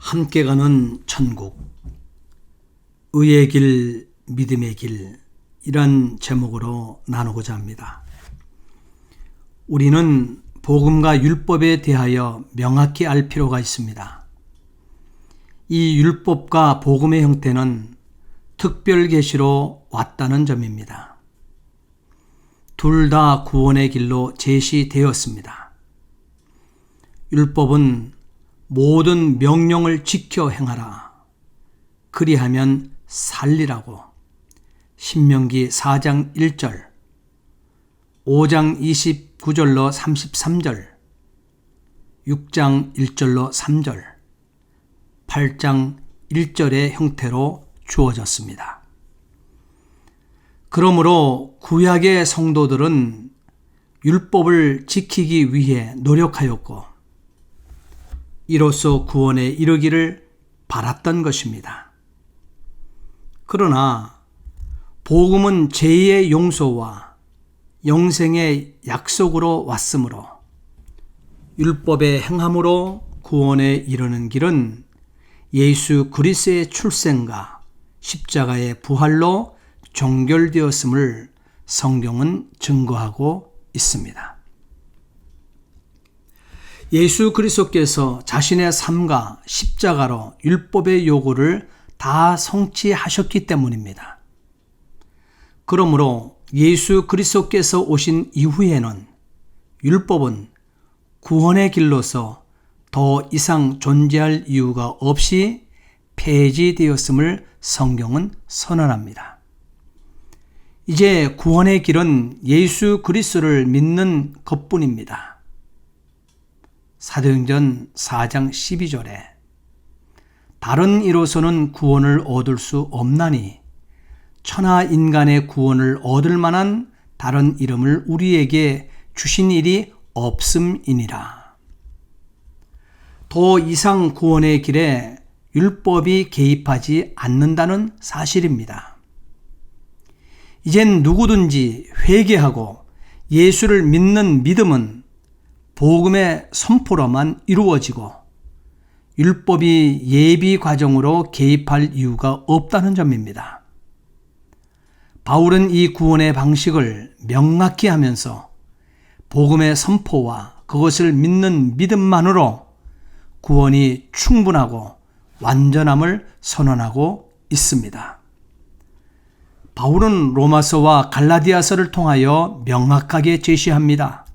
함께 가는 천국, 의의 길, 믿음의 길, 이란 제목으로 나누고자 합니다. 우리는 복음과 율법에 대하여 명확히 알 필요가 있습니다. 이 율법과 복음의 형태는 특별 계시로 왔다는 점입니다. 둘 다 구원의 길로 제시되었습니다. 율법은 모든 명령을 지켜 행하라. 그리하면 살리라고. 신명기 4장 1절, 5장 29절로 33절, 6장 1절로 3절, 8장 1절의 형태로 주어졌습니다. 그러므로 구약의 성도들은 율법을 지키기 위해 노력하였고 이로써 구원에 이르기를 바랐던 것입니다. 그러나 복음은 죄의 용서와 영생의 약속으로 왔으므로 율법의 행함으로 구원에 이르는 길은 예수 그리스도의 출생과 십자가의 부활로 종결되었음을 성경은 증거하고 있습니다. 예수 그리스도께서 자신의 삶과 십자가로 율법의 요구를 다 성취하셨기 때문입니다. 그러므로 예수 그리스도께서 오신 이후에는 율법은 구원의 길로서 더 이상 존재할 이유가 없이 폐지되었음을 성경은 선언합니다. 이제 구원의 길은 예수 그리스도를 믿는 것뿐입니다. 사도행전 4장 12절에 다른 이로서는 구원을 얻을 수 없나니 천하 인간의 구원을 얻을 만한 다른 이름을 우리에게 주신 일이 없음이니라. 더 이상 구원의 길에 율법이 개입하지 않는다는 사실입니다. 이젠 누구든지 회개하고 예수를 믿는 믿음은 복음의 선포로만 이루어지고 율법이 예비 과정으로 개입할 이유가 없다는 점입니다. 바울은 이 구원의 방식을 명확히 하면서 복음의 선포와 그것을 믿는 믿음만으로 구원이 충분하고 완전함을 선언하고 있습니다. 바울은 로마서와 갈라디아서를 통하여 명확하게 제시합니다.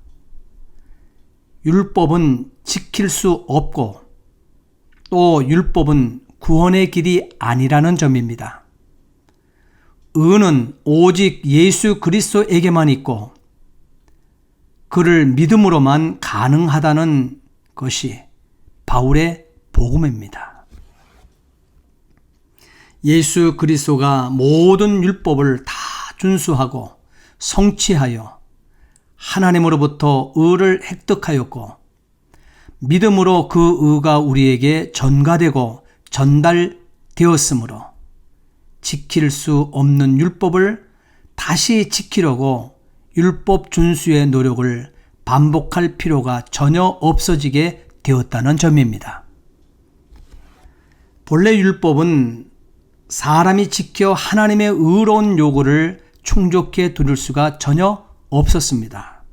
율법은 지킬 수 없고 또 율법은 구원의 길이 아니라는 점입니다. 의는 오직 예수 그리스도에게만 있고 그를 믿음으로만 가능하다는 것이 바울의 복음입니다. 예수 그리스도가 모든 율법을 다 준수하고 성취하여 하나님으로부터 의를 획득하였고 믿음으로 그 의가 우리에게 전가되고 전달되었으므로 지킬 수 없는 율법을 다시 지키려고 율법 준수의 노력을 반복할 필요가 전혀 없어지게 되었다는 점입니다. 본래 율법은 사람이 지켜 하나님의 의로운 요구를 충족해 두릴 수가 전혀 없었습니다.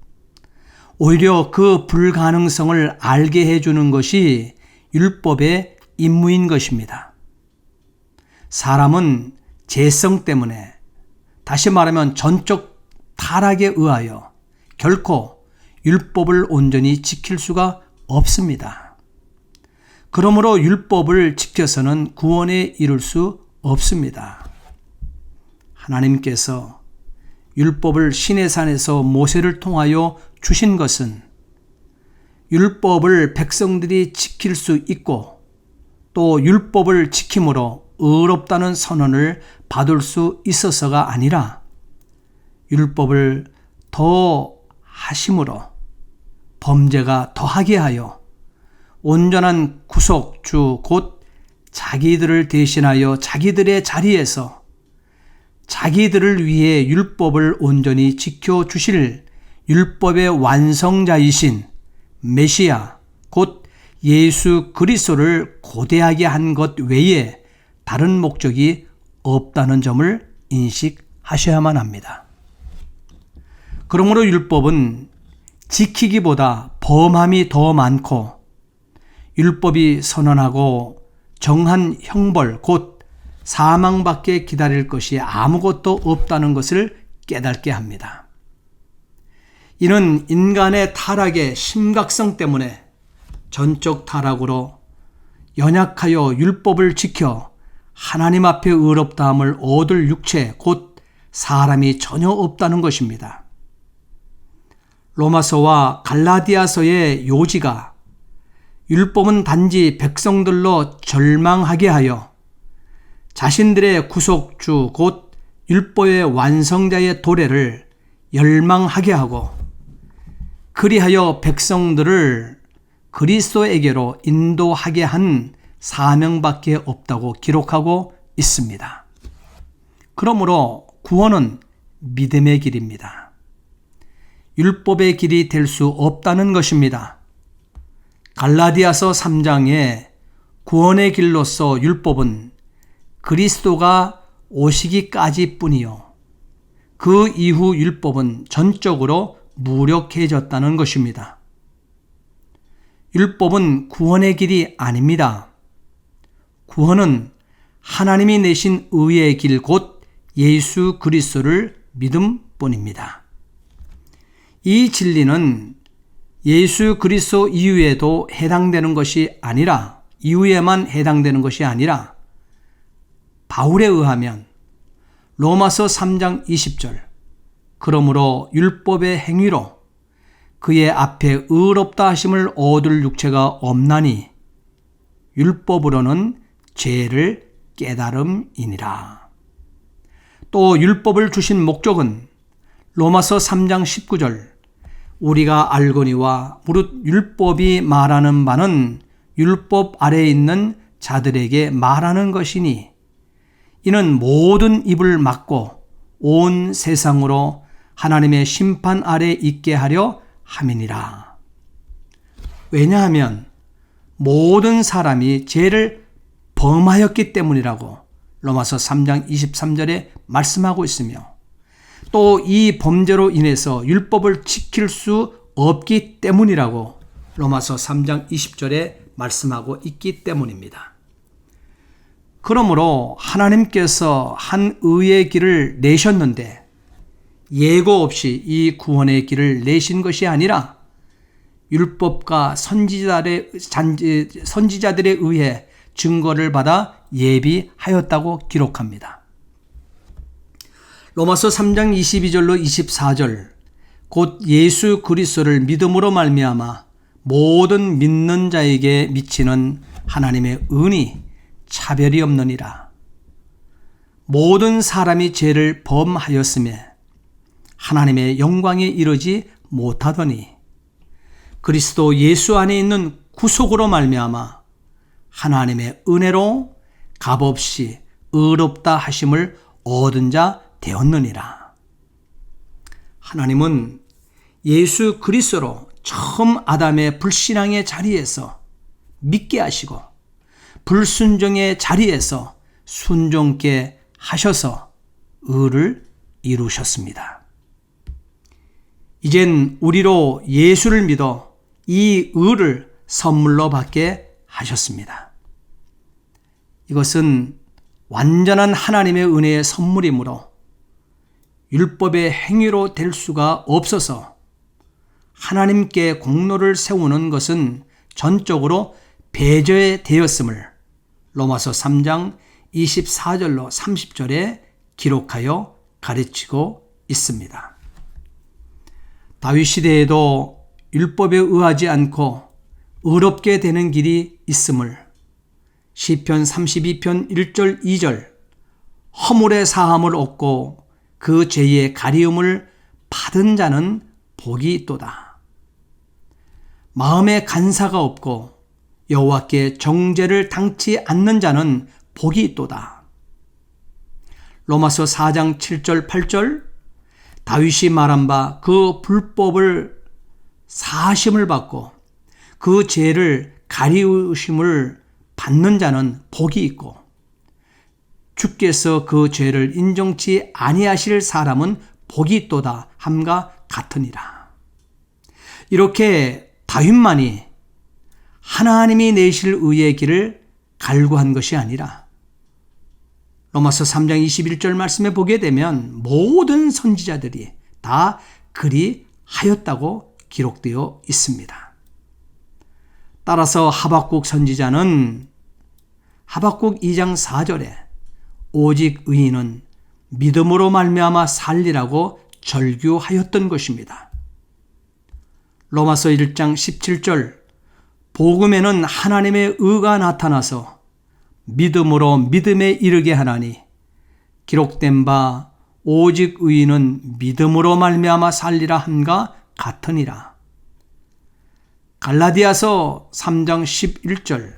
오히려 그 불가능성을 알게 해주는 것이 율법의 임무인 것입니다. 사람은 죄성 때문에, 다시 말하면 전적 타락에 의하여 결코 율법을 온전히 지킬 수가 없습니다. 그러므로 율법을 지켜서는 구원에 이를 수 없습니다. 하나님께서 율법을 시내산에서 모세를 통하여 주신 것은 율법을 백성들이 지킬 수 있고 또 율법을 지킴으로 의롭다는 선언을 받을 수 있어서가 아니라 율법을 더 하심으로 범죄가 더하게 하여 온전한 구속주 곧 자기들을 대신하여 자기들의 자리에서 자기들을 위해 율법을 온전히 지켜주실 율법의 완성자이신 메시아 곧 예수 그리스도를 고대하게 한 것 외에 다른 목적이 없다는 점을 인식하셔야만 합니다. 그러므로 율법은 지키기보다 범함이 더 많고 율법이 선언하고 정한 형벌 곧 사망밖에 기다릴 것이 아무것도 없다는 것을 깨닫게 합니다. 이는 인간의 타락의 심각성 때문에 전적 타락으로 연약하여 율법을 지켜 하나님 앞에 의롭다함을 얻을 육체 곧 사람이 전혀 없다는 것입니다. 로마서와 갈라디아서의 요지가 율법은 단지 백성들로 절망하게 하여 자신들의 구속주 곧 율법의 완성자의 도래를 열망하게 하고 그리하여 백성들을 그리스도에게로 인도하게 한 사명밖에 없다고 기록하고 있습니다. 그러므로 구원은 믿음의 길입니다. 율법의 길이 될 수 없다는 것입니다. 갈라디아서 3장에 구원의 길로서 율법은 그리스도가 오시기까지 뿐이요. 그 이후 율법은 전적으로 무력해졌다는 것입니다. 율법은 구원의 길이 아닙니다. 구원은 하나님이 내신 의의 길 곧 예수 그리스도를 믿음뿐입니다. 이 진리는 예수 그리스도 이후에도 해당되는 것이 아니라 이후에만 해당되는 것이 아니라 바울에 의하면 로마서 3장 20절 그러므로 율법의 행위로 그의 앞에 의롭다 하심을 얻을 육체가 없나니 율법으로는 죄를 깨달음이니라. 또 율법을 주신 목적은 로마서 3장 19절 우리가 알거니와 무릇 율법이 말하는 바는 율법 아래에 있는 자들에게 말하는 것이니 이는 모든 입을 막고 온 세상으로 하나님의 심판 아래 있게 하려 함이니라. 왜냐하면 모든 사람이 죄를 범하였기 때문이라고 로마서 3장 23절에 말씀하고 있으며 또 이 범죄로 인해서 율법을 지킬 수 없기 때문이라고 로마서 3장 20절에 말씀하고 있기 때문입니다. 그러므로 하나님께서 한 의의 길을 내셨는데 예고 없이 이 구원의 길을 내신 것이 아니라 율법과 선지자들에 의해 증거를 받아 예비하였다고 기록합니다. 로마서 3장 22절로 24절 곧 예수 그리스도를 믿음으로 말미암아 모든 믿는 자에게 미치는 하나님의 은이 차별이 없느니라. 모든 사람이 죄를 범하였음에 하나님의 영광에 이르지 못하더니 그리스도 예수 안에 있는 구속으로 말미암아 하나님의 은혜로 값없이 의롭다 하심을 얻은 자 되었느니라. 하나님은 예수 그리스도로 처음 아담의 불신앙의 자리에서 믿게 하시고 불순종의 자리에서 순종케 하셔서 의를 이루셨습니다. 이젠 우리로 예수를 믿어 이 의를 선물로 받게 하셨습니다. 이것은 완전한 하나님의 은혜의 선물이므로 율법의 행위로 될 수가 없어서 하나님께 공로를 세우는 것은 전적으로 배제되었음을 로마서 3장 24절로 30절에 기록하여 가르치고 있습니다. 다윗 시대에도 율법에 의하지 않고 의롭게 되는 길이 있음을 시편 32편 1절 2절 허물의 사함을 얻고 그 죄의 가리움을 받은 자는 복이 있도다. 마음에 간사가 없고 여호와께 정죄를 당치 않는 자는 복이 있도다. 로마서 4장 7절 8절 다윗이 말한 바 그 불법을 사하심을 받고 그 죄를 가리우심을 받는 자는 복이 있고 주께서 그 죄를 인정치 아니하실 사람은 복이 있도다 함과 같으니라. 이렇게 다윗만이 하나님이 내실 의의 길을 갈구한 것이 아니라 로마서 3장 21절 말씀에 보게 되면 모든 선지자들이 다 그리 하였다고 기록되어 있습니다. 따라서 하박국 선지자는 하박국 2장 4절에 오직 의인은 믿음으로 말미암아 살리라고 절규하였던 것입니다. 로마서 1장 17절 복음에는 하나님의 의가 나타나서 믿음으로 믿음에 이르게 하나니 기록된 바 오직 의인은 믿음으로 말미암아 살리라 함과 같으니라. 갈라디아서 3장 11절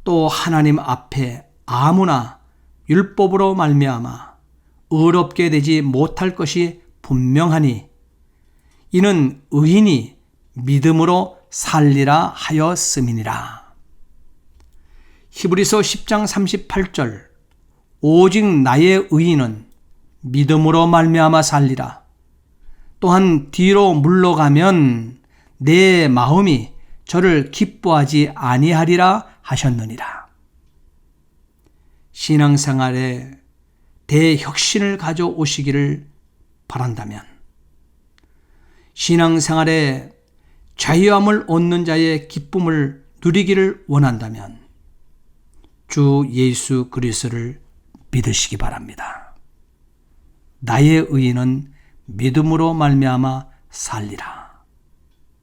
또 하나님 앞에 아무나 율법으로 말미암아 의롭게 되지 못할 것이 분명하니 이는 의인이 믿음으로 살리라 하였음이니라. 히브리서 10장 38절 오직 나의 의인은 믿음으로 말미암아 살리라. 또한 뒤로 물러가면 내 마음이 저를 기뻐하지 아니하리라 하셨느니라. 신앙생활에 대혁신을 가져오시기를 바란다면, 신앙생활에 자유함을 얻는 자의 기쁨을 누리기를 원한다면 주 예수 그리스도를 믿으시기 바랍니다. 나의 의인은 믿음으로 말미암아 살리라.